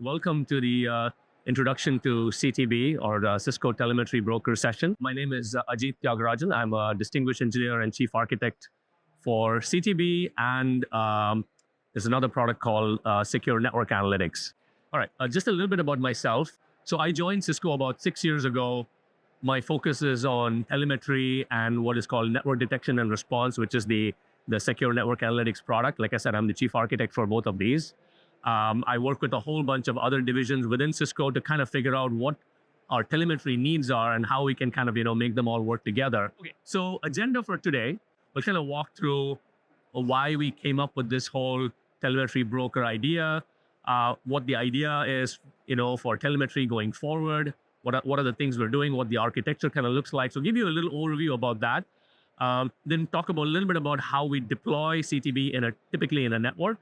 Welcome to the introduction to CTB or the Cisco Telemetry Broker session. My name is Ajit Tyagarajan. I'm a distinguished engineer and chief architect for CTB, and there's another product called Secure Network Analytics. All right, just a little bit about myself. So I joined Cisco about 6 years ago. My focus is on telemetry and what is called network detection and response, which is the Secure Network Analytics product. Like I said, I'm the chief architect for both of these. I work with a whole bunch of other divisions within Cisco to kind of figure out what our telemetry needs are and how we can kind of, make them all work together. Okay, so agenda for today, we'll kind of walk through why we came up with this whole telemetry broker idea, what the idea is, for telemetry going forward, what are the things we're doing, what the architecture kind of looks like. So give you a little overview about that. Then talk about a little bit about how we deploy CTB typically in a network.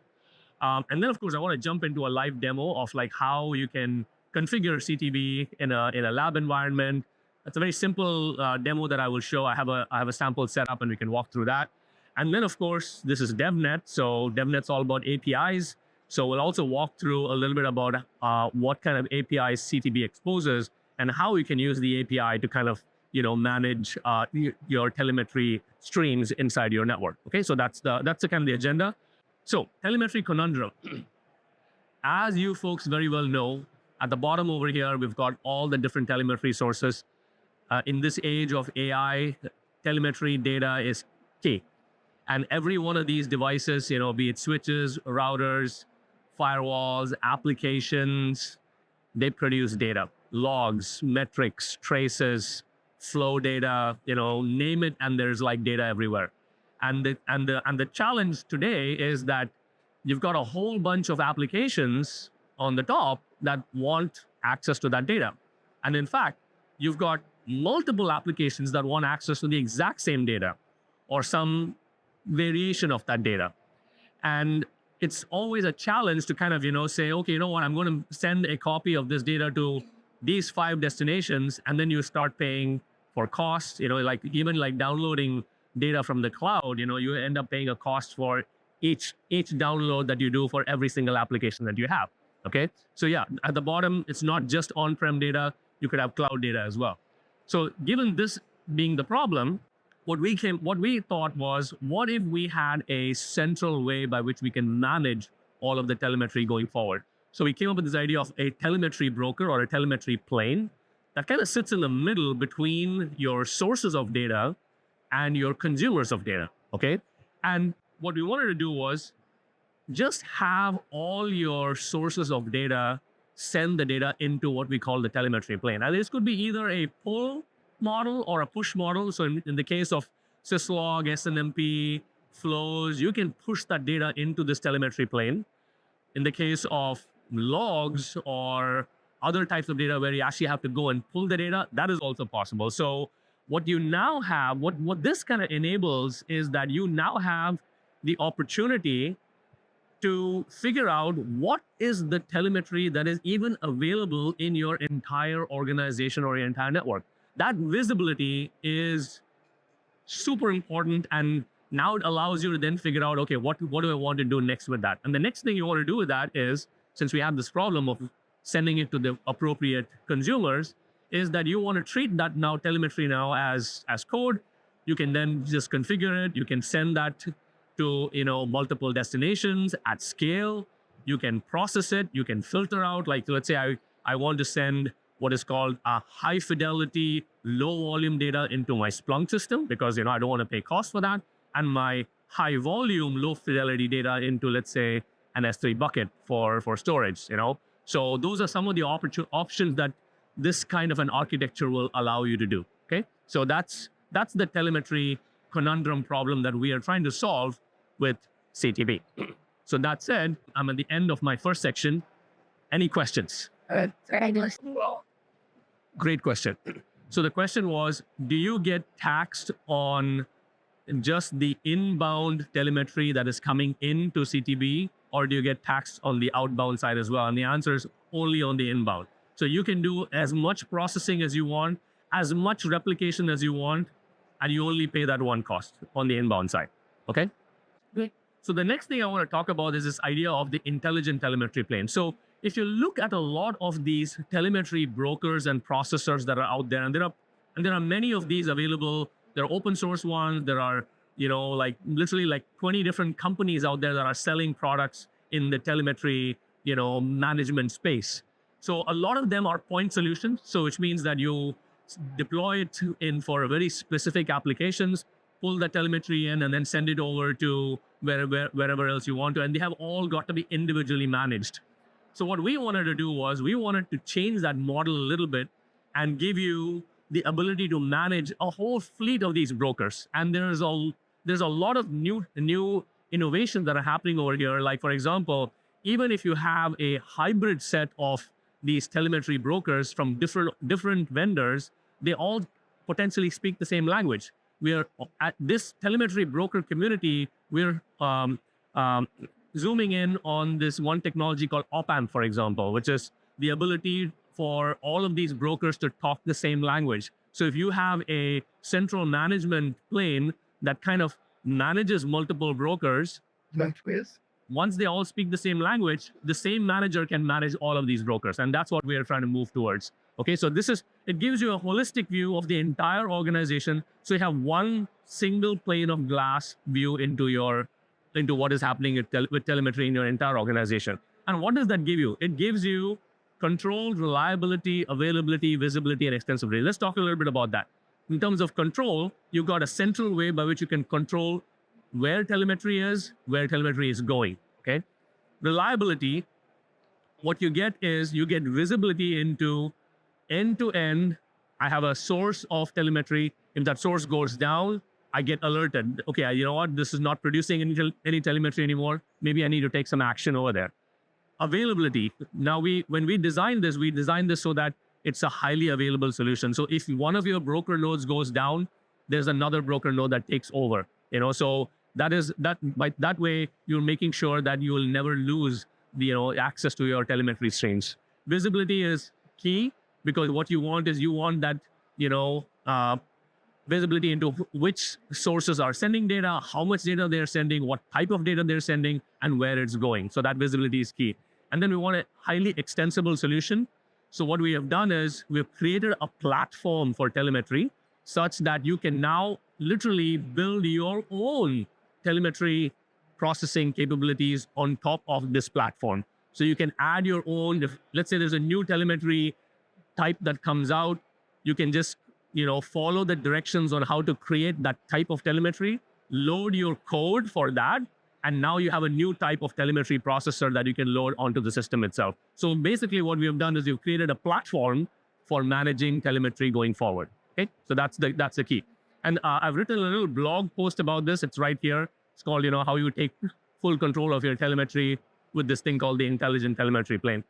And then, of course, I want to jump into a live demo of like how you can configure CTB in a lab environment. It's a very simple demo that I will show. I have a sample set up, and we can walk through that. And then, of course, this is DevNet. So DevNet's all about APIs. So we'll also walk through a little bit about what kind of APIs CTB exposes and how you can use the API to kind of manage your telemetry streams inside your network. Okay, so that's the kind of the agenda. So, telemetry conundrum. As you folks very well know, at the bottom over here, we've got all the different telemetry sources. In this age of AI, telemetry data is key. And every one of these devices, be it switches, routers, firewalls, applications, they produce data, logs, metrics, traces, flow data, name it, and there's like data everywhere. And the challenge today is that you've got a whole bunch of applications on the top that want access to that data. And in fact, you've got multiple applications that want access to the exact same data or some variation of that data. And it's always a challenge to kind of, say, okay, you know what, I'm going to send a copy of this data to these 5 destinations, and then you start paying for costs, like even like downloading data from the cloud, you end up paying a cost for each download that you do for every single application that you have. Okay, so yeah, at the bottom, it's not just on-prem data, you could have cloud data as well. So given this being the problem, what we thought was, what if we had a central way by which we can manage all of the telemetry going forward? So we came up with this idea of a telemetry broker or a telemetry plane that kind of sits in the middle between your sources of data and your consumers of data, okay? And what we wanted to do was just have all your sources of data send the data into what we call the telemetry plane. And this could be either a pull model or a push model. So in the case of syslog, SNMP, flows, you can push that data into this telemetry plane. In the case of logs or other types of data where you actually have to go and pull the data, that is also possible. So what you now have, what this kind of enables is that you now have the opportunity to figure out what is the telemetry that is even available in your entire organization or your entire network. That visibility is super important, and now it allows you to then figure out, okay, what do I want to do next with that? And the next thing you want to do with that is, since we have this problem of sending it to the appropriate consumers, is that you want to treat that telemetry as code. You can then just configure it. You can send that to multiple destinations at scale. You can process it. You can filter out. Like, let's say I want to send what is called a high fidelity, low volume data into my Splunk system because I don't want to pay cost for that, and my high volume, low fidelity data into, let's say, an S3 bucket for storage. So those are some of the options that this kind of an architecture will allow you to do. Okay, so that's the telemetry conundrum problem that we are trying to solve with CTB. So that said, I'm at the end of my first section. Any questions? Great question. So the question was, do you get taxed on just the inbound telemetry that is coming into CTB, or do you get taxed on the outbound side as well? And the answer is only on the inbound. So you can do as much processing as you want, as much replication as you want, and you only pay that one cost on the inbound side. Okay? Great. So the next thing I want to talk about is this idea of the intelligent telemetry plane. So if you look at a lot of these telemetry brokers and processors that are out there, and there are many of these available. There are open source ones. There are, like literally like 20 different companies out there that are selling products in the telemetry, management space. So a lot of them are point solutions. So which means that you deploy it in for a very specific applications, pull the telemetry in, and then send it over to wherever else you want to. And they have all got to be individually managed. So what we wanted to do was we wanted to change that model a little bit and give you the ability to manage a whole fleet of these brokers. And there's a lot of new innovations that are happening over here. Like, for example, even if you have a hybrid set of these telemetry brokers from different vendors, they all potentially speak the same language. We're at this telemetry broker community, we're zooming in on this one technology called op-amp, for example, which is the ability for all of these brokers to talk the same language. So if you have a central management plane that kind of manages multiple brokers, once they all speak the same language, the same manager can manage all of these brokers. And that's what we are trying to move towards. Okay, so it gives you a holistic view of the entire organization. So you have one single pane of glass view into what is happening with telemetry in your entire organization. And what does that give you? It gives you control, reliability, availability, visibility, and extensibility. Let's talk a little bit about that. In terms of control, you've got a central way by which you can control where telemetry is going, okay? Reliability, what you get is you get visibility into end-to-end. I have a source of telemetry. If that source goes down, I get alerted. Okay, you know what? This is not producing any telemetry anymore. Maybe I need to take some action over there. Availability. Now, when we designed this so that it's a highly available solution. So if one of your broker nodes goes down, there's another broker node that takes over. So that way you're making sure that you will never lose access to your telemetry streams. Visibility is key, because what you want is that visibility into which sources are sending data, how much data they're sending, what type of data they're sending, and where it's going. So that visibility is key. And then we want a highly extensible solution. So what we have done is we've created a platform for telemetry such that you can now literally build your own telemetry processing capabilities on top of this platform. So you can add your own, let's say there's a new telemetry type that comes out, you can just follow the directions on how to create that type of telemetry, load your code for that, and now you have a new type of telemetry processor that you can load onto the system itself. So basically what we have done is we've created a platform for managing telemetry going forward. Okay, so that's the key. And I've written a little blog post about this. It's right here. It's called, how you take full control of your telemetry with this thing called the intelligent telemetry plane.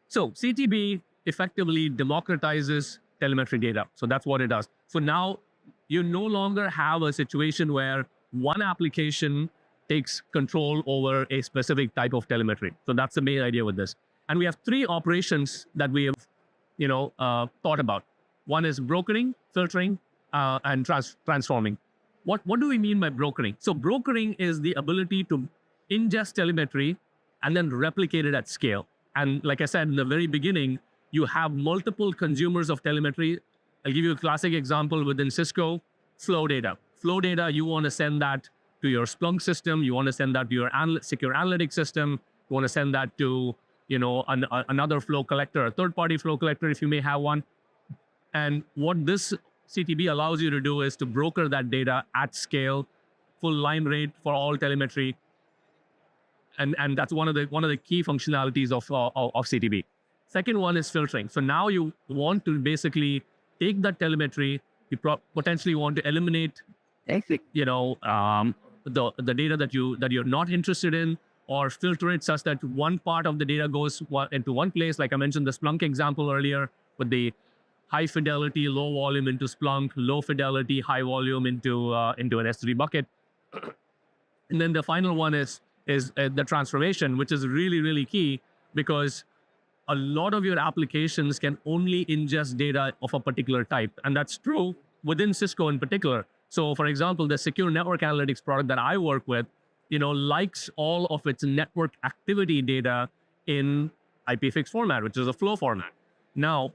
So CTB effectively democratizes telemetry data. So that's what it does. So now you no longer have a situation where one application takes control over a specific type of telemetry. So that's the main idea with this. And we have three operations that we have, thought about. One is brokering, filtering, and transforming. What do we mean by brokering? So brokering is the ability to ingest telemetry and then replicate it at scale. And like I said in the very beginning, you have multiple consumers of telemetry. I'll give you a classic example within Cisco, flow data. Flow data, you want to send that to your Splunk system. You want to send that to your secure analytics system. You want to send that to another flow collector, a third-party flow collector if you may have one. And what this CTB allows you to do is to broker that data at scale, full line rate for all telemetry. And that's one of the key functionalities of CTB. Second one is filtering. So now you want to basically take that telemetry, you potentially want to eliminate, the data that you're not interested in, or filter it such that one part of the data goes into one place. Like I mentioned the Splunk example earlier, with the high fidelity, low volume into Splunk, low fidelity, high volume into an S3 bucket. And then the final one is the transformation, which is really, really key, because a lot of your applications can only ingest data of a particular type. And that's true within Cisco in particular. So for example, the secure network analytics product that I work with, likes all of its network activity data in IPFix format, which is a flow format. Now,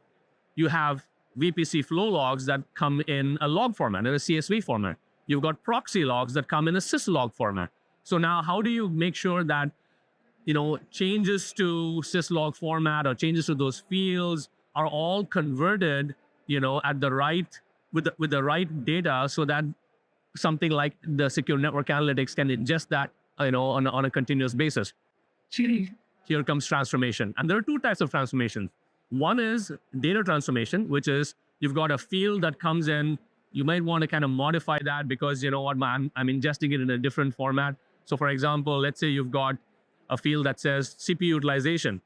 you have VPC flow logs that come in a log format, in a CSV format. You've got proxy logs that come in a syslog format. So now how do you make sure that changes to syslog format or changes to those fields are all converted, at the right with the right data, so that something like the secure network analytics can ingest that, on a continuous basis. Here comes transformation, and there are two types of transformations. One is data transformation, which is you've got a field that comes in. You might want to kind of modify that because I'm ingesting it in a different format. So, for example, let's say you've got a field that says CPU utilization.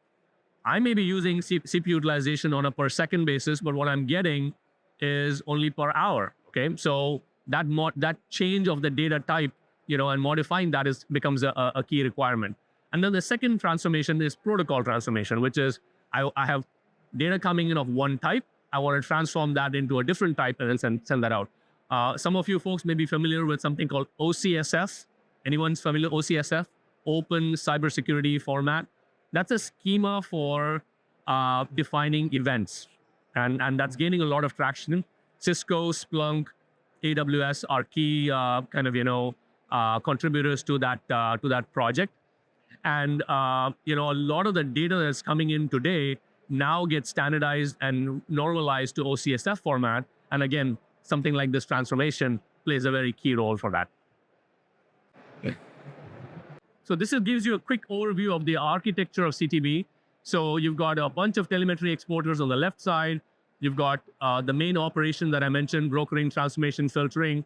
I may be using CPU utilization on a per second basis, but what I'm getting is only per hour. Okay, so that change of the data type, and modifying that becomes a key requirement. And then the second transformation is protocol transformation, which is I have data coming in of one type. I want to transform that into a different type and then send that out. Some of you folks may be familiar with something called OCSF. Anyone's familiar with OCSF? Open Cybersecurity Format. That's a schema for defining events. And that's gaining a lot of traction. Cisco, Splunk, AWS are key contributors to that project. And a lot of the data that's coming in today now gets standardized and normalized to OCSF format. And again, something like this transformation plays a very key role for that. Okay. So this gives you a quick overview of the architecture of CTB. So you've got a bunch of telemetry exporters on the left side. You've got the main operation that I mentioned, brokering, transformation, filtering.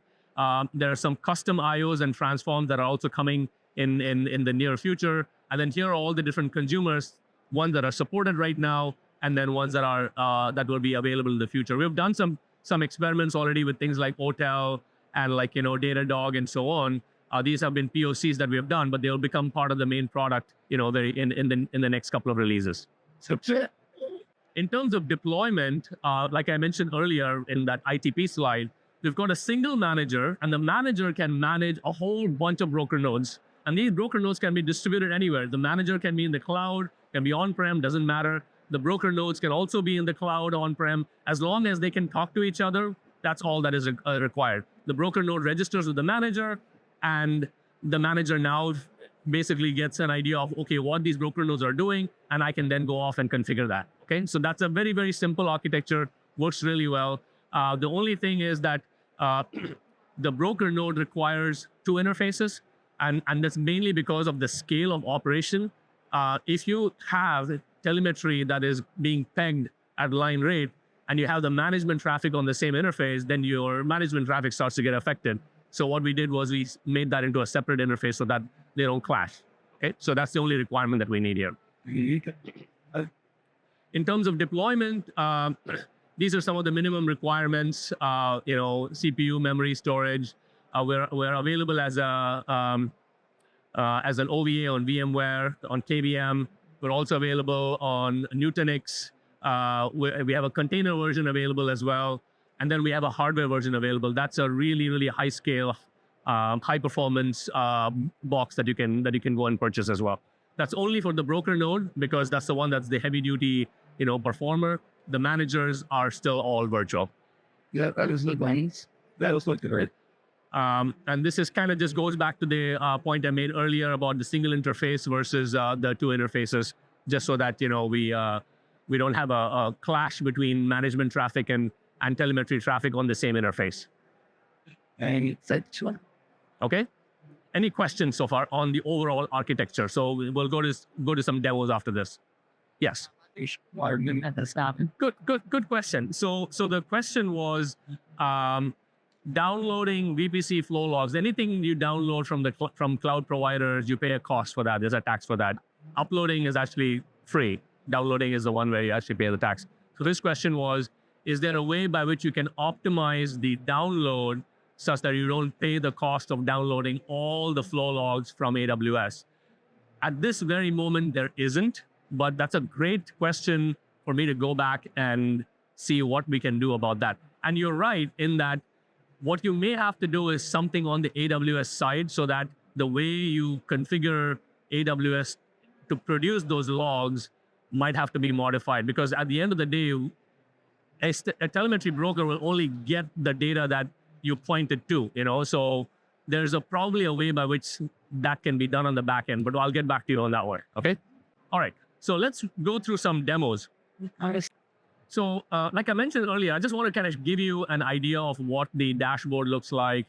There are some custom IOs and transforms that are also coming in the near future. And then here are all the different consumers, ones that are supported right now, and then ones that are that will be available in the future. We've done some experiments already with things like OTel and Datadog and so on. These have been POCs that we have done, but they'll become part of the main product, in the next couple of releases. So, in terms of deployment, like I mentioned earlier in that ITP slide, we've got a single manager, and the manager can manage a whole bunch of broker nodes. And these broker nodes can be distributed anywhere. The manager can be in the cloud, can be on-prem, doesn't matter. The broker nodes can also be in the cloud, on-prem. As long as they can talk to each other, that's all that is required. The broker node registers with the manager, and the manager now basically gets an idea of, okay, what these broker nodes are doing, and I can then go off and configure that. Okay, so that's a very, very simple architecture, works really well. The only thing is that the broker node requires two interfaces, and that's mainly because of the scale of operation. If you have telemetry that is being pegged at line rate, and you have the management traffic on the same interface, then your management traffic starts to get affected. So what we did was we made that into a separate interface so that they don't clash. Okay, so that's the only requirement that we need here. In terms of deployment, these are some of the minimum requirements. CPU, memory, storage. We're available as an OVA on VMware, on KVM. We're also available on Nutanix. We have a container version available as well. And then we have a hardware version available. That's a really, really high scale, high performance box that you can go and purchase as well. That's only for the broker node because that's the one that's the heavy duty, performer. The managers are still all virtual. Yeah, that is the ones. That was like great. And this is kind of just goes back to the point I made earlier about the single interface versus the two interfaces, just so that we don't have a clash between management traffic and telemetry traffic on the same interface. And that's one. Okay. Any questions so far on the overall architecture? So we'll go to some demos after this. Yes. Good question. So the question was downloading VPC flow logs. Anything you download from cloud providers, you pay a cost for that. There's a tax for that. Uploading is actually free. Downloading is the one where you actually pay the tax. So this question was, is there a way by which you can optimize the download such that you don't pay the cost of downloading all the flow logs from AWS? At this very moment, there isn't, but that's a great question for me to go back and see what we can do about that. And you're right in that what you may have to do is something on the AWS side so that the way you configure AWS to produce those logs might have to be modified, because at the end of the day, a telemetry broker will only get the data that you pointed to, so there's probably a way by which that can be done on the back end, but I'll get back to you on that one. Okay. All right. So let's go through some demos. So like I mentioned earlier, I just want to kind of give you an idea of what the dashboard looks like,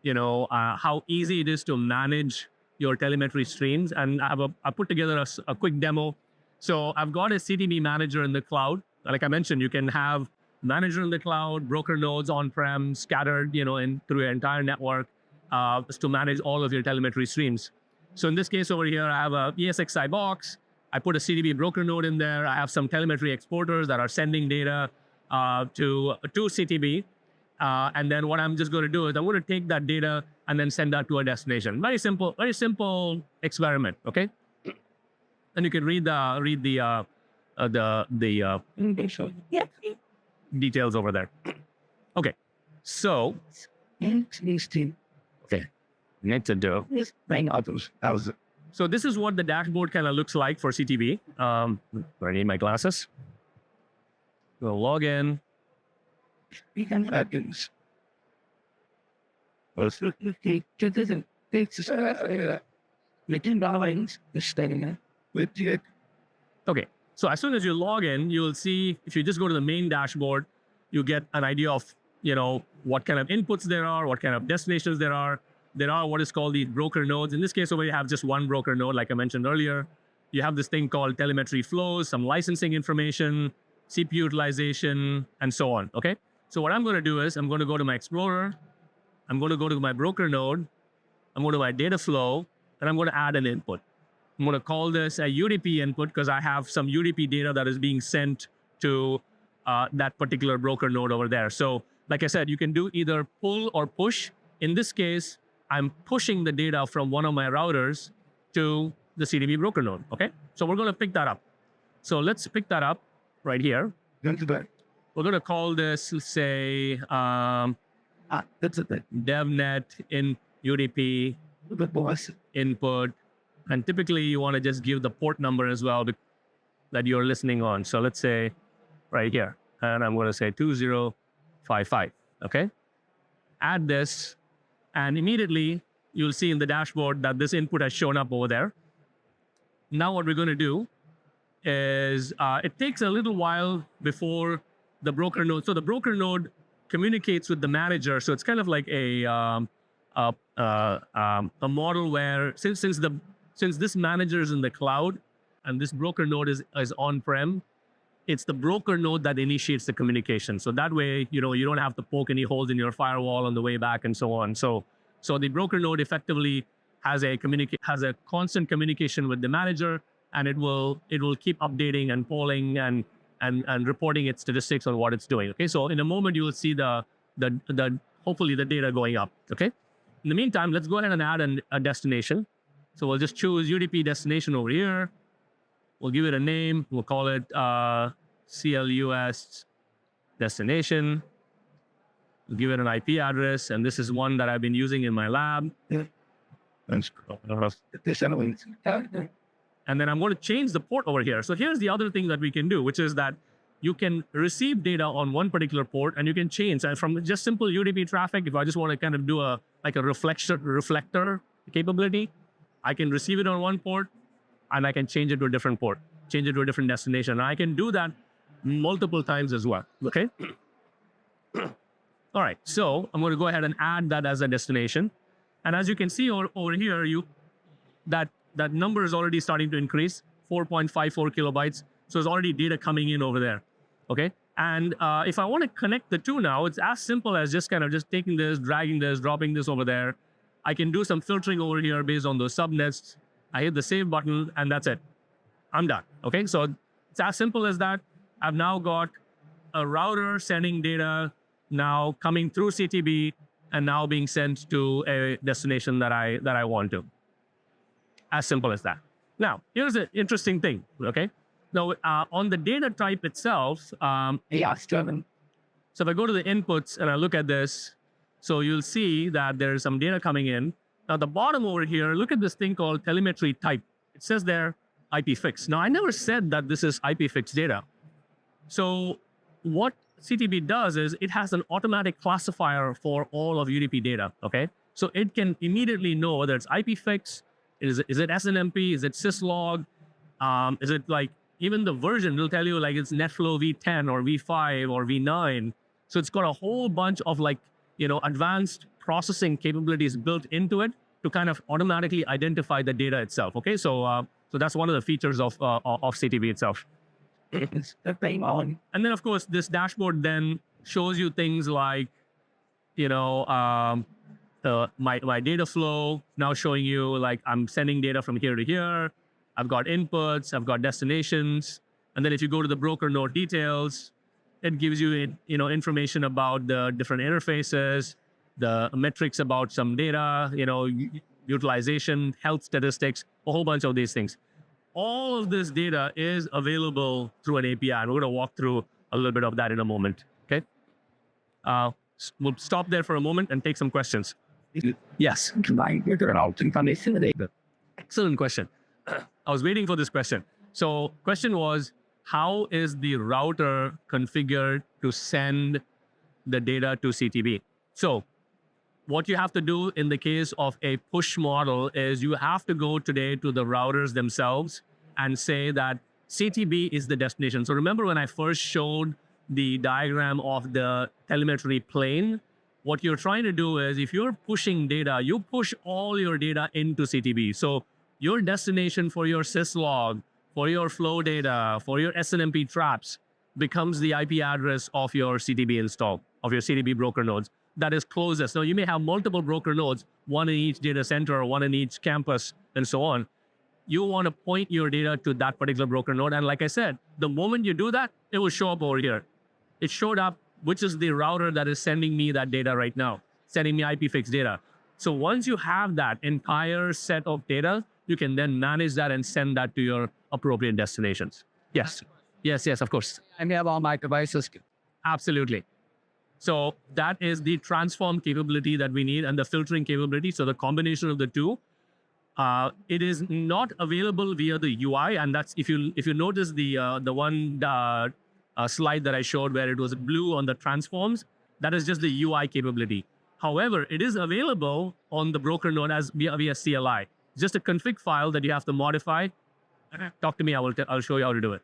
how easy it is to manage your telemetry streams. And I put together a quick demo. So I've got a CTB manager in the cloud. Like I mentioned, you can have manager in the cloud, broker nodes on-prem, scattered, through your entire network to manage all of your telemetry streams. So in this case over here, I have a ESXi box. I put a CTB broker node in there. I have some telemetry exporters that are sending data to CTB. And then what I'm just going to do is I'm going to take that data and then send that to a destination. Very simple experiment. Okay. And you can read the details over there. Okay. So okay. Need to do. So this is what the dashboard kind of looks like for CTB. I need my glasses. We'll log in. Okay, so as soon as you log in, you'll see, if you just go to the main dashboard, you get an idea of, what kind of inputs there are, what kind of destinations there are. There are what is called the broker nodes. In this case, over you have just one broker node, like I mentioned earlier. You have this thing called telemetry flows, some licensing information, CPU utilization, and so on, okay? So what I'm going to do is I'm going to go to my Explorer. I'm going to go to my broker node. I'm going to my data flow, and I'm going to add an input. I'm going to call this a UDP input because I have some UDP data that is being sent to that particular broker node over there. So like I said, you can do either pull or push. In this case, I'm pushing the data from one of my routers to the CTB broker node, okay? So we're going to pick that up. So let's pick that up right here. We're going to call this, say, DevNet in UDP input. And typically you want to just give the port number as well that you're listening on. So let's say right here, and I'm going to say 2055, okay? Add this. And immediately, you'll see in the dashboard that this input has shown up over there. Now what we're going to do is it takes a little while before the broker node. So the broker node communicates with the manager. So it's kind of like a model where since this manager is in the cloud and this broker node is on-prem, it's the broker node that initiates the communication. So that way, you don't have to poke any holes in your firewall on the way back and so on. So the broker node effectively has a constant communication with the manager, and it will keep updating and polling and reporting its statistics on what it's doing. Okay. So in a moment, you will see hopefully the data going up. Okay. In the meantime, let's go ahead and add a destination. So we'll just choose UDP destination over here. We'll give it a name. We'll call it CLUS destination. We'll give it an IP address, and this is one that I've been using in my lab. And then I'm going to change the port over here. So here's the other thing that we can do, which is that you can receive data on one particular port, and you can change. And from just simple UDP traffic, if I just want to kind of do a reflector capability, I can receive it on one port, and I can change it to a different port, change it to a different destination. And I can do that multiple times as well, okay? All right, so I'm going to go ahead and add that as a destination. And as you can see over here, that number is already starting to increase, 4.54 kilobytes. So there's already data coming in over there, okay? And if I want to connect the two now, it's as simple as just taking this, dragging this, dropping this over there. I can do some filtering over here based on those subnets. I hit the save button, and that's it. I'm done, okay? So it's as simple as that. I've now got a router sending data now coming through CTB and now being sent to a destination that I want to. As simple as that. Now, here's an interesting thing, okay? Now, on the data type itself, so if I go to the inputs and I look at this, so you'll see that there's some data coming in. Now, the bottom over here, look at this thing called telemetry type. It says there, IP fix. Now, I never said that this is IP fix data. So what CTB does is it has an automatic classifier for all of UDP data, okay? So it can immediately know whether it's IP fix, is it SNMP, is it syslog, is it like, even the version will tell you like it's NetFlow V10 or V5 or V9. So it's got a whole bunch of like, advanced processing capabilities built into it to kind of automatically identify the data itself, okay? So that's one of the features of CTB itself. It's the thing on. And then, of course, this dashboard then shows you things like, my data flow, now showing you like I'm sending data from here to here. I've got inputs, I've got destinations. And then if you go to the broker node details, it gives you, information about the different interfaces, the metrics about some data, utilization, health statistics, a whole bunch of these things. All of this data is available through an API, and we're going to walk through a little bit of that in a moment, okay? We'll stop there for a moment and take some questions. Yes. Excellent question. I was waiting for this question. So question was, how is the router configured to send the data to CTB? So what you have to do in the case of a push model is you have to go today to the routers themselves and say that CTB is the destination. So remember when I first showed the diagram of the telemetry plane, what you're trying to do is if you're pushing data, you push all your data into CTB. So your destination for your syslog, for your flow data, for your SNMP traps becomes the IP address of your CTB install, of your CTB broker nodes that is closest. Now, you may have multiple broker nodes, one in each data center, one in each campus, and so on. You want to point your data to that particular broker node. And like I said, the moment you do that, it will show up over here. It showed up, which is the router that is sending me that data right now, sending me IP fix data. So once you have that entire set of data, you can then manage that and send that to your appropriate destinations. Yes. Yes, of course. I have all my devices. Absolutely. So that is the transform capability that we need and the filtering capability. So the combination of the two, it is not available via the UI. And that's, if you notice the one slide that I showed where it was blue on the transforms, that is just the UI capability. However, it is available on the broker node as via CLI. Just a config file that you have to modify. Talk to me, I'll show you how to do it.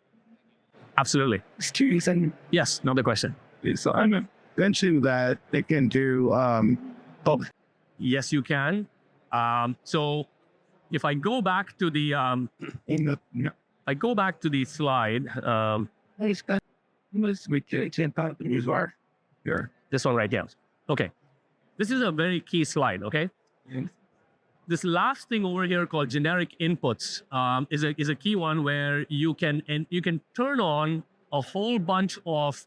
Absolutely. Students and Yes, another question. So I'm mentioning that they can do both. Yes, you can. So if I go back to the slide, this one right here. Okay. This is a very key slide, okay? This last thing over here called generic inputs is a key one where you can turn on a whole bunch of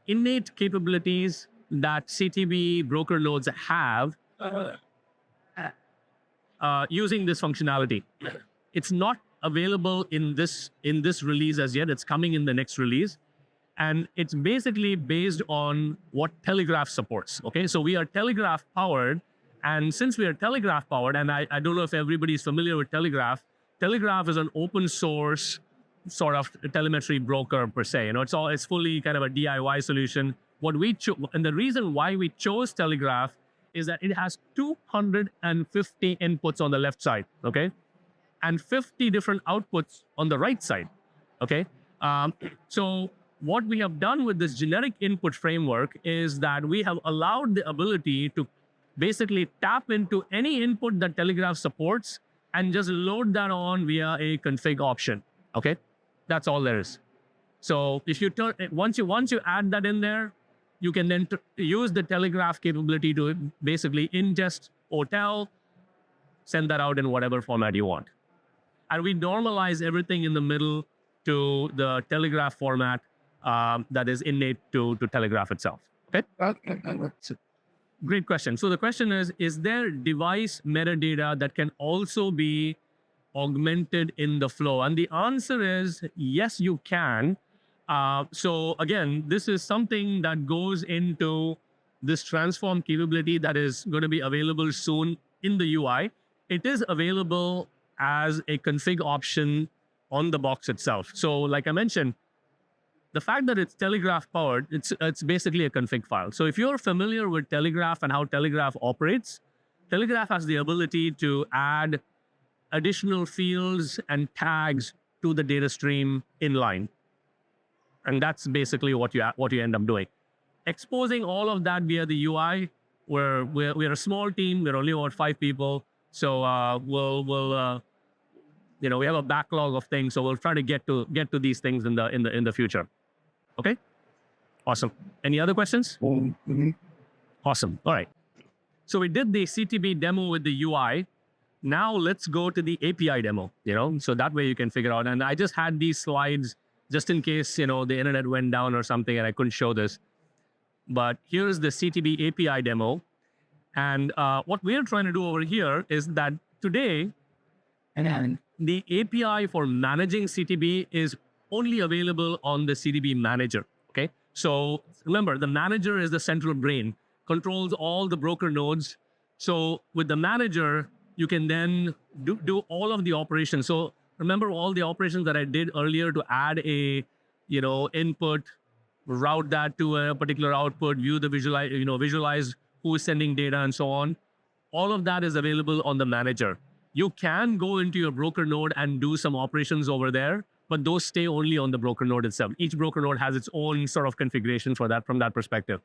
innate capabilities that CTB broker nodes have using this functionality. It's not available in this release as yet. It's coming in the next release. And it's basically based on what Telegraph supports, okay? So we are Telegraph powered. And since we are Telegraph powered, and I don't know if everybody's familiar with Telegraph, Telegraph is an open source sort of telemetry broker per se. It's fully kind of a DIY solution. And the reason why we chose Telegraph is that it has 250 inputs on the left side, okay? And 50 different outputs on the right side, okay? So what we have done with this generic input framework is that we have allowed the ability to basically tap into any input that Telegraph supports and just load that on via a config option, okay? That's all there is. So if you once you add that in there, you can then use the Telegraph capability to basically ingest hotel, send that out in whatever format you want. And we normalize everything in the middle to the Telegraph format that is innate to Telegraph itself, okay? Great question. So the question is there device metadata that can also be augmented in the flow? And the answer is yes, you can. So again, this is something that goes into this transform capability that is going to be available soon in the UI. It is available as a config option on the box itself. So like I mentioned, the fact that it's Telegraph powered, it's basically a config file. So if you're familiar with Telegraph and how Telegraph operates, Telegraph has the ability to add additional fields and tags to the data stream inline. And that's basically what you end up doing. Exposing all of that via the UI, we're a small team, we're only about 5 people. So we have a backlog of things, so we'll try to get to these things in the future. Okay, awesome. Any other questions? Awesome. All right. So we did the CTB demo with the UI. Now let's go to the API demo. So that way you can figure out. And I just had these slides just in case the internet went down or something and I couldn't show this. But here's the CTB API demo. And what we're trying to do over here is that today, the API for managing CTB is only available on the CTB manager, okay? So remember, the manager is the central brain, controls all the broker nodes. So with the manager, you can then do all of the operations. So remember all the operations that I did earlier to add a, input, route that to a particular output, view the visualize who is sending data and so on. All of that is available on the manager. You can go into your broker node and do some operations over there, but those stay only on the broker node itself. Each broker node has its own sort of configuration for that from that perspective.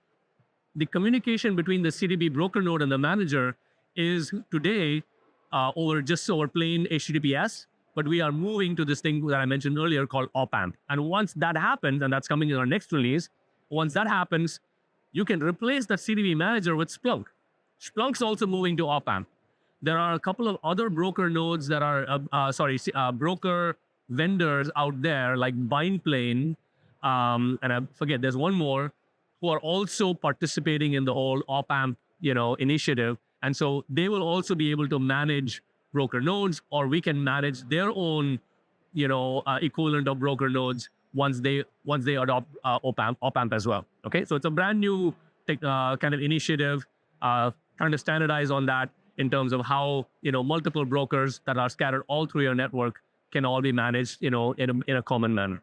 The communication between the CTB broker node and the manager is today over plain HTTPS, but we are moving to this thing that I mentioned earlier called op-amp. And once that happens, and that's coming in our next release, once that happens, you can replace that CTB manager with Splunk. Splunk's also moving to op-amp. There are a couple of other broker nodes that are, broker vendors out there like BindPlane, and I forget, there's one more, who are also participating in the whole op-amp, initiative. And so they will also be able to manage broker nodes, or we can manage their own, equivalent of broker nodes once they adopt op-amp as well. Okay, so it's a brand new kind of initiative, trying to standardize on that in terms of how multiple brokers that are scattered all through your network can all be managed in a common manner.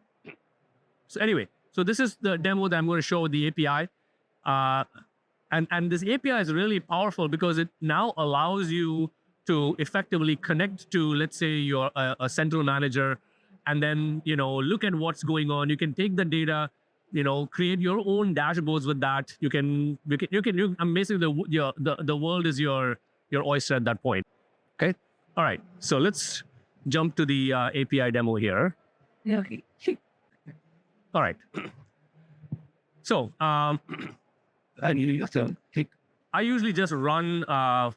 So anyway, so this is the demo that I'm going to show with the API. And this API is really powerful because it now allows you to effectively connect to, let's say, your a central manager, and then look at what's going on. You can take the data, create your own dashboards with that. You can basically the world is your oyster at that point. Okay. All right. So let's jump to the API demo here. Okay. All right. So I usually just run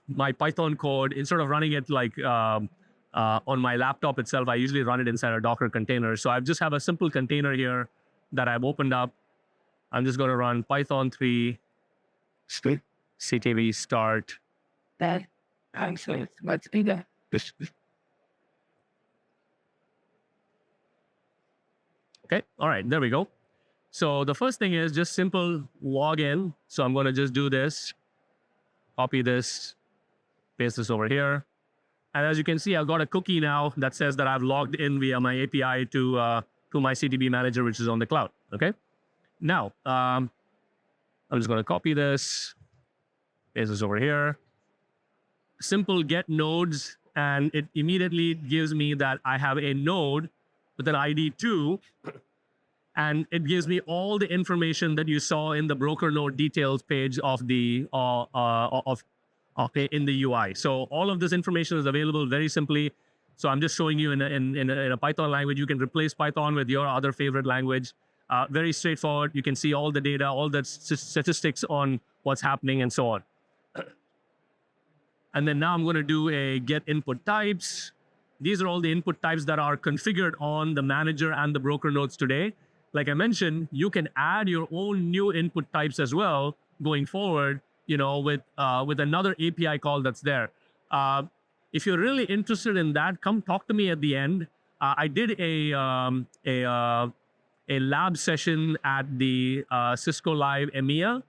my Python code instead of running it like on my laptop itself. I usually run it inside a Docker container. So I just have a simple container here that I've opened up. I'm just going to run Python 3 CTB start. Let's do that. Okay. All right. There we go. So the first thing is just simple login. So I'm going to just do this, copy this, paste this over here. And as you can see, I've got a cookie now that says that I've logged in via my API to my CTB manager, which is on the cloud. Okay. Now, I'm just going to copy this, paste this over here. Simple get nodes, and it immediately gives me that I have a node with an ID 2. And it gives me all the information that you saw in the broker node details page of the in the UI. So all of this information is available very simply. So I'm just showing you in a Python language. You can replace Python with your other favorite language. Very straightforward. You can see all the data, all the statistics on what's happening, and so on. And then now I'm going to do a get input types. These are all the input types that are configured on the manager and the broker nodes today. Like I mentioned, you can add your own new input types as well going forward, with another API call that's there. If you're really interested in that, come talk to me at the end. I did a lab session at the Cisco Live EMEA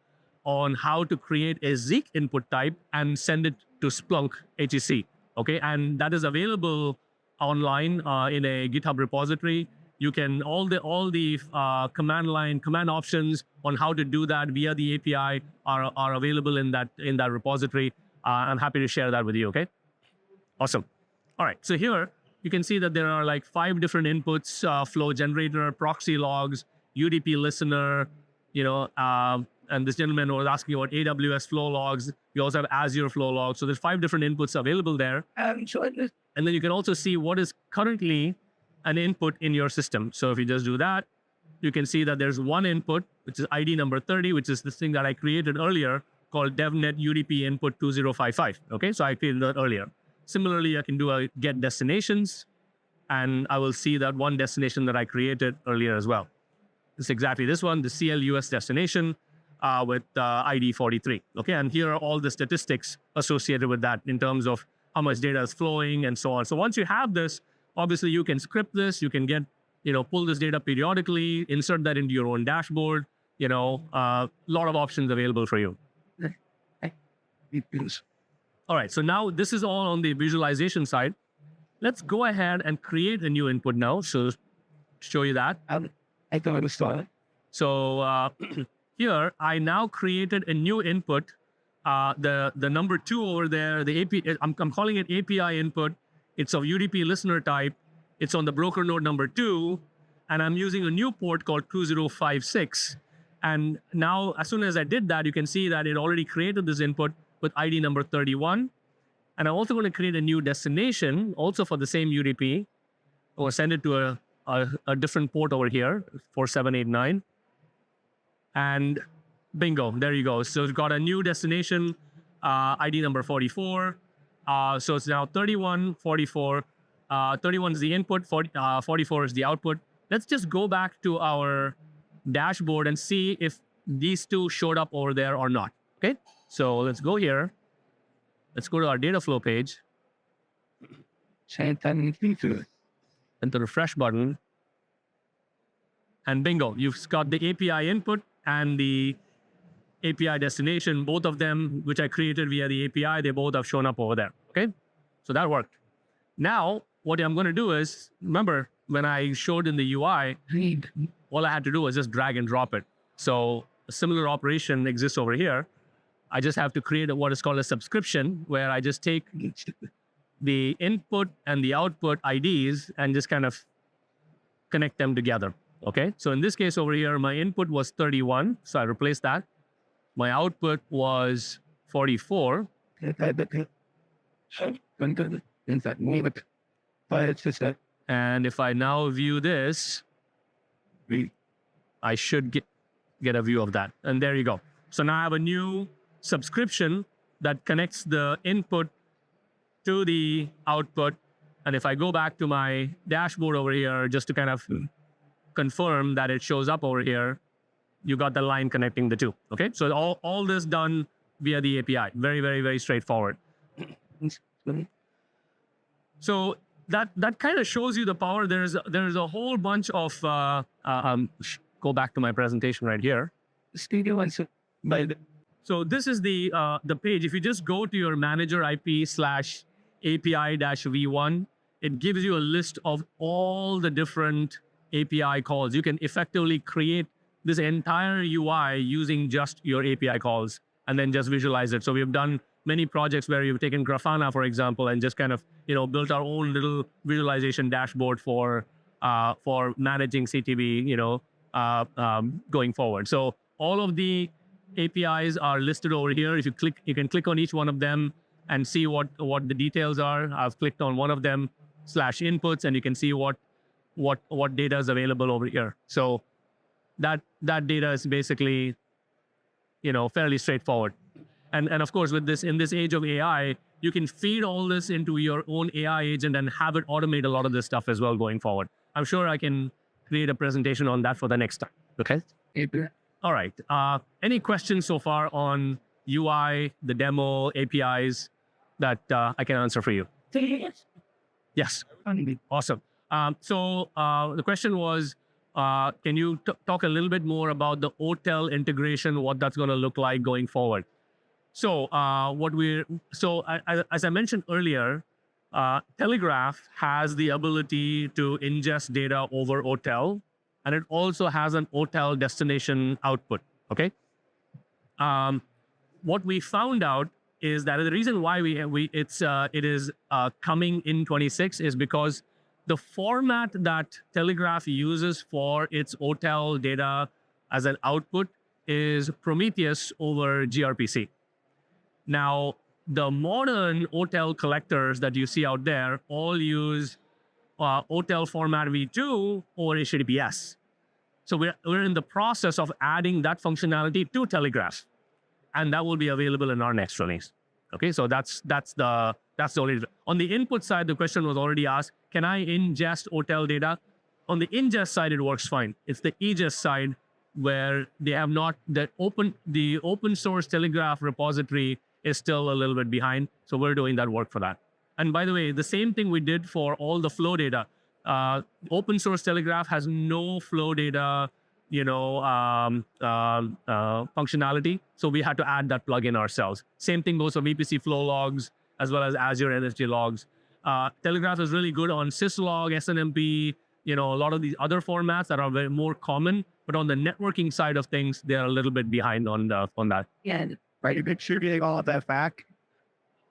on how to create a Zeek input type and send it to Splunk HEC. Okay, and that is available online in a GitHub repository. You can all the command options on how to do that via the API are available in that repository. I'm happy to share that with you. Okay, awesome. All right, so here you can see that there are like 5 different inputs: flow generator, proxy logs, UDP listener, and this gentleman was asking about AWS flow logs. We also have Azure flow logs. So there's 5 different inputs available there. And then you can also see what is currently an input in your system. So if you just do that, you can see that there's one input, which is ID number 30, which is this thing that I created earlier called DevNet UDP input 2055. Okay, so I created that earlier. Similarly, I can do a get destinations, and I will see that one destination that I created earlier as well. It's exactly this one, the CLUS destination with ID 43. Okay, and here are all the statistics associated with that in terms of how much data is flowing and so on. So once you have this, obviously you can script this, you can get, pull this data periodically, insert that into your own dashboard, a lot of options available for you. All right, so now this is all on the visualization side. Let's go ahead and create a new input now. So show you that. I thought it was fine. So here I now created a new input. The number 2 over there, the API, I'm calling it API input. It's of UDP listener type. It's on the broker node number 2, and I'm using a new port called 2056. And now, as soon as I did that, you can see that it already created this input with ID number 31. And I'm also going to create a new destination, also for the same UDP, or send it to a different port over here, 4789. And bingo, there you go. So it's got a new destination, ID number 44. So it's now 31, 44. 31 is the input, 44 is the output. Let's just go back to our dashboard and see if these two showed up over there or not. Okay, so let's go here. Let's go to our data flow page. And the refresh button. And bingo, you've got the API input and the API destination, both of them, which I created via the API, they both have shown up over there. Okay, so that worked. Now, what I'm going to do is, remember when I showed in the UI, all I had to do was just drag and drop it. So a similar operation exists over here. I just have to create what is called a subscription, where I just take the input and the output IDs and just kind of connect them together. Okay, so in this case over here, my input was 31, so I replaced that. My output was 44. And if I now view this, I should get a view of that. And there you go. So now I have a new subscription that connects the input to the output. And if I go back to my dashboard over here, just to kind of confirm that it shows up over here, you got the line connecting the two. Okay, so all this done via the API. Very, very, very straightforward. So that kind of shows you the power. There's a whole bunch of go back to my presentation right here. So this is the page. If you just go to your manager IP/API-v1, it gives you a list of all the different API calls. You can effectively create this entire UI using just your API calls and then just visualize it. So we've done many projects where we've taken Grafana, for example, and just kind of built our own little visualization dashboard for managing CTB, going forward. So all of the APIs are listed over here. If you click, you can click on each one of them and see what the details are. I've clicked on one of them /inputs, and you can see what data is available over here. So that data is basically, fairly straightforward. And of course, with this, in this age of AI, you can feed all this into your own AI agent and have it automate a lot of this stuff as well going forward. I'm sure I can create a presentation on that for the next time. Okay. All right. Any questions so far on UI, the demo, APIs that I can answer for you? Yes. Awesome. So the question was, can you talk a little bit more about the OTel integration, what that's going to look like going forward? So as I mentioned earlier, Telegraph has the ability to ingest data over OTel, and it also has an OTel destination output. Okay. What we found out is that the reason why it is coming in 26 is because the format that Telegraph uses for its OTel data as an output is Prometheus over gRPC. Now, the modern OTel collectors that you see out there all use OTel format v2 or HTTPS. So we're in the process of adding that functionality to Telegraph, and that will be available in our next release. Okay, so that's the only. On the input side, the question was already asked: can I ingest OTel data? On the ingest side, it works fine. It's the egest side where they have not the open source Telegraph repository is still a little bit behind. So we're doing that work for that. And by the way, the same thing we did for all the flow data. Open source Telegraph has no flow data, functionality. So we had to add that plugin ourselves. Same thing goes for VPC flow logs as well as Azure NSG logs. Telegraph is really good on syslog, SNMP, a lot of these other formats that are very more common. But on the networking side of things, they're a little bit behind on that. Yeah. Right. You're distributing all of that back.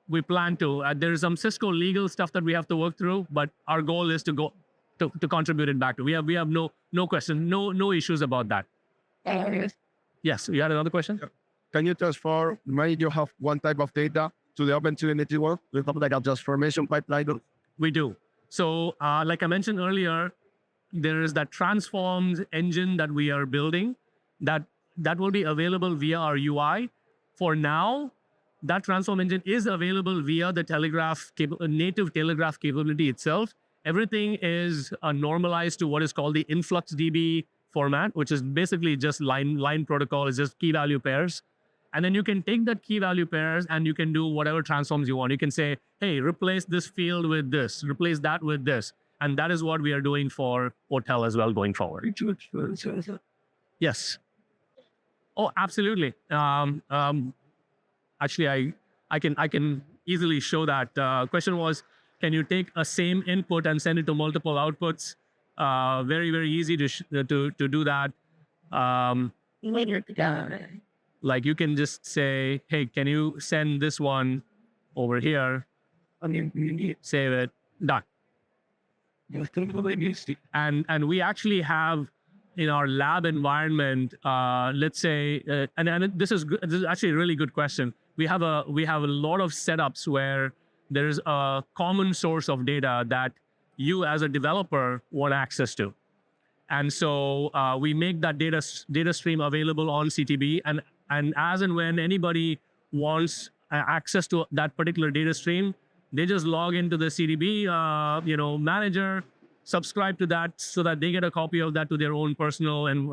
We plan to. There's some Cisco legal stuff that we have to work through, but our goal is to go to contribute it back to. We have no question, no issues about that. Yes, you had another question? Can you transfer when you have one type of data to the OpenTelemetry one? We have like a transformation pipeline. We do. So like I mentioned earlier, there is that transforms engine that we are building that will be available via our UI. For now, that transform engine is available via the Telegraph native Telegraph capability itself. Everything is normalized to what is called the InfluxDB format, which is basically just line protocol. It's just key value pairs. And then you can take that key value pairs and you can do whatever transforms you want. You can say, hey, replace this field with this, replace that with this. And that is what we are doing for OTel as well going forward. Yes. Oh, absolutely. Actually, I can easily show that. Question was, can you take a same input and send it to multiple outputs? Very, very easy to do that. Like you can just say, hey, can you send this one over here? Save it, done. And we actually have in our lab environment, let's say, and this is actually a really good question. We have a lot of setups where there is a common source of data that you as a developer want access to. And so we make that data stream available on CTB, and as and when anybody wants access to that particular data stream, they just log into the CTB manager, subscribe to that so that they get a copy of that to their own personal and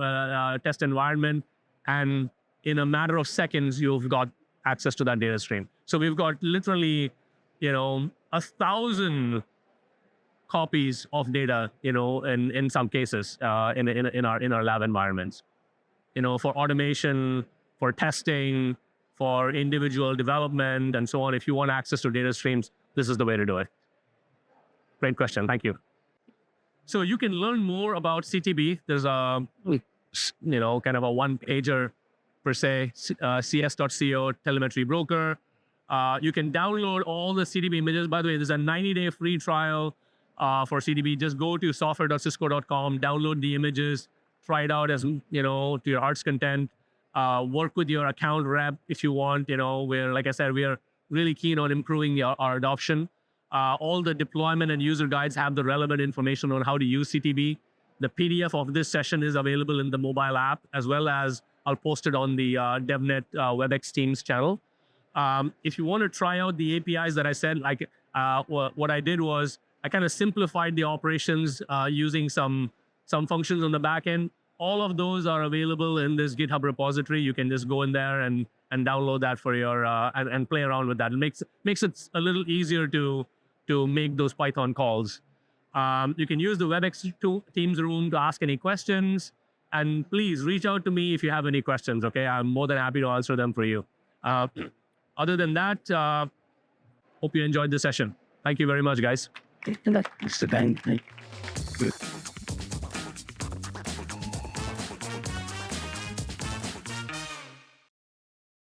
test environment, and in a matter of seconds, you've got access to that data stream. So we've got literally 1,000 copies of data, in some cases, in our lab environments, for automation, for testing, for individual development, and so on. If you want access to data streams, this is the way to do it. Great question. Thank you. So you can learn more about CTB. There's a, kind of a one-pager per se, cs.co telemetry broker. You can download all the CTB images. By the way, there's a 90-day free trial for CTB. Just go to software.cisco.com, download the images, try it out as, to your heart's content. Work with your account rep if you want, where, like I said, we are really keen on improving our adoption. All the deployment and user guides have the relevant information on how to use CTB. The PDF of this session is available in the mobile app, as well as I'll post it on the DevNet WebEx Teams channel. If you want to try out the APIs that I said, like what I did was I kind of simplified the operations using some functions on the back end. All of those are available in this GitHub repository. You can just go in there and download that for your and play around with that. It makes it a little easier to make those Python calls. You can use the WebEx Teams room to ask any questions, and please reach out to me if you have any questions. Okay, I'm more than happy to answer them for you. Other than that, hope you enjoyed the session. Thank you very much, guys. It's the bank.